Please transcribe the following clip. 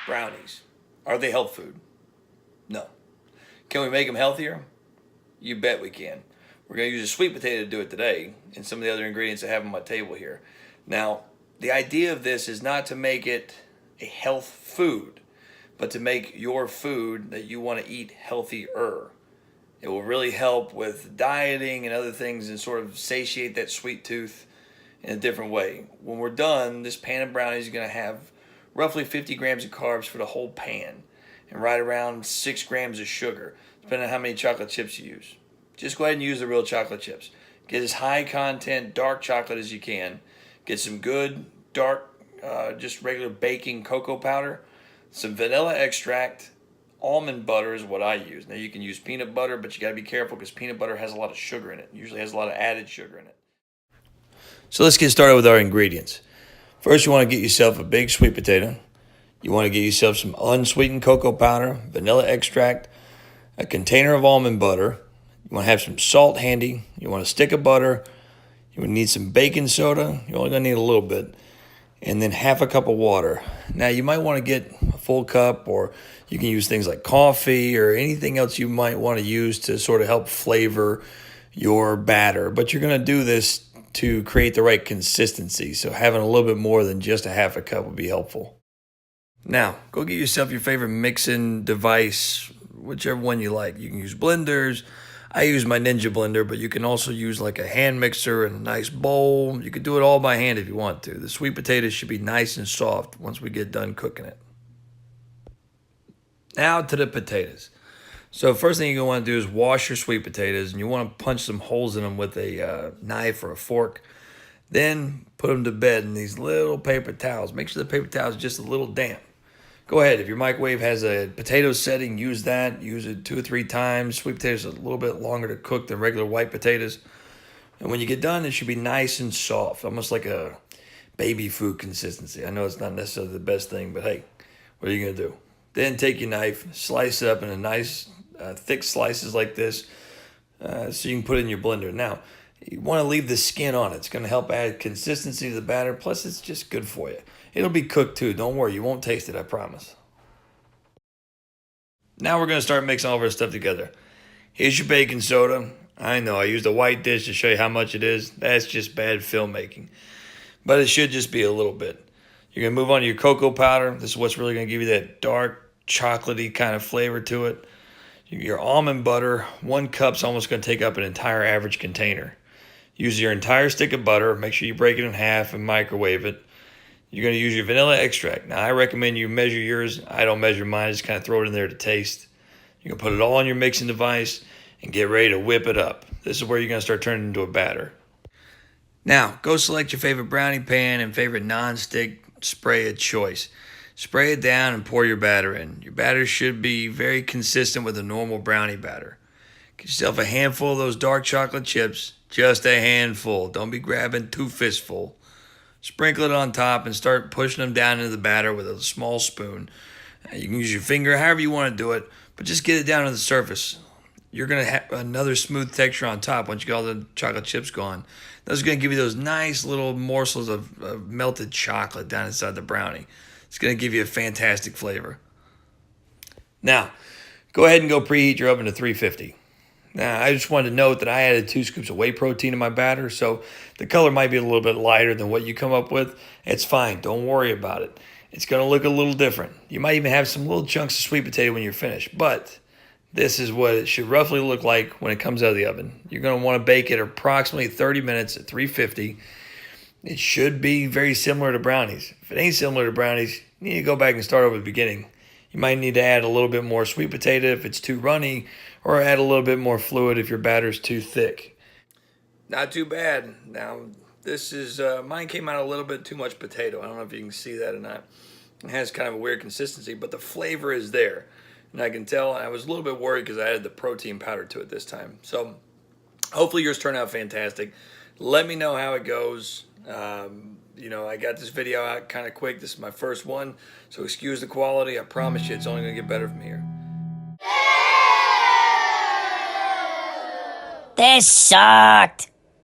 Brownies. Are they health food? No. Can we make them healthier? You bet we can. We're going to use a sweet potato to do it today and some of the other ingredients I have on my table here. Now, the idea of this is not to make it a health food, but to make your food that you want to eat healthier. It will really help with dieting and other things and sort of satiate that sweet tooth in a different way. When we're done, this pan of brownies is going to have roughly 50 grams of carbs for the whole pan and right around 6 grams of sugar, depending on how many chocolate chips you use. Just go ahead and use the real chocolate chips. Get as high content dark chocolate as you can. Get some good dark, just regular baking cocoa powder, some vanilla extract. Almond butter is what I use. Now you can use peanut butter, but you got to be careful because peanut butter has a lot of sugar in it. It usually has a lot of added sugar in it. So let's get started with our ingredients. First, you want to get yourself a big sweet potato. You want to get yourself some unsweetened cocoa powder, vanilla extract, a container of almond butter. You want to have some salt handy. You want a stick of butter. You would need some baking soda. You're only going to need a little bit. And then half a cup of water. Now, you might want to get a full cup, or you can use things like coffee or anything else you might want to use to sort of help flavor your batter. But you're going to do this to create the right consistency. So having a little bit more than just a half a cup would be helpful. Now, go get yourself your favorite mixing device, whichever one you like. You can use blenders. I use my Ninja blender, but you can also use like a hand mixer and a nice bowl. You can do it all by hand if you want to. The sweet potatoes should be nice and soft once we get done cooking it. Now to the potatoes. So first thing you're going to want to do is wash your sweet potatoes, and you want to punch some holes in them with a knife or a fork. Then put them to bed in these little paper towels. Make sure the paper towel is just a little damp. Go ahead. If your microwave has a potato setting, use that. Use it 2 or 3 times. Sweet potatoes are a little bit longer to cook than regular white potatoes. And when you get done, it should be nice and soft, almost like a baby food consistency. I know it's not necessarily the best thing, but hey, what are you going to do? Then take your knife, slice it up in a nice thick slices like this so you can put it in your blender. Now, you want to leave the skin on it. It's going to help add consistency to the batter. Plus, it's just good for you. It'll be cooked too. Don't worry. You won't taste it, I promise. Now we're going to start mixing all of our stuff together. Here's your baking soda. I know I used a white dish to show you how much it is. That's just bad filmmaking. But it should just be a little bit. You're going to move on to your cocoa powder. This is what's really going to give you that dark, chocolatey kind of flavor to it. Your almond butter, 1 cup's almost going to take up an entire average container. Use your entire stick of butter. Make sure you break it in half and microwave it. You're going to use your vanilla extract. Now, I recommend you measure yours. I don't measure mine. I just kind of throw it in there to taste. You're going to put it all on your mixing device and get ready to whip it up. This is where you're going to start turning it into a batter. Now, go select your favorite brownie pan and favorite non-stick spray of choice. Spray it down and pour your batter in. Your batter should be very consistent with a normal brownie batter. Get yourself a handful of those dark chocolate chips. Just a handful. Don't be grabbing 2 fistfuls. Sprinkle it on top and start pushing them down into the batter with a small spoon. You can use your finger, however you want to do it, but just get it down to the surface. You're going to have another smooth texture on top once you get all the chocolate chips gone. That's going to give you those nice little morsels of melted chocolate down inside the brownie. It's going to give you a fantastic flavor. Now, go ahead and go preheat your oven to 350. Now, I just wanted to note that I added 2 scoops of whey protein in my batter, so the color might be a little bit lighter than what you come up with. It's fine. Don't worry about it. It's going to look a little different. You might even have some little chunks of sweet potato when you're finished, but this is what it should roughly look like when it comes out of the oven. You're going to want to bake it approximately 30 minutes at 350. It should be very similar to brownies. If it ain't similar to brownies, you need to go back and start over at the beginning. You might need to add a little bit more sweet potato if it's too runny, or add a little bit more fluid if your batter's too thick. Not too bad. Now, this is, mine came out a little bit too much potato. I don't know if you can see that or not. It has kind of a weird consistency, but the flavor is there. And I can tell I was a little bit worried because I added the protein powder to it this time. So hopefully yours turned out fantastic. Let me know how it goes. I got this video out kind of quick. This is my first one, so excuse the quality. I promise you it's only going to get better from here. This sucked.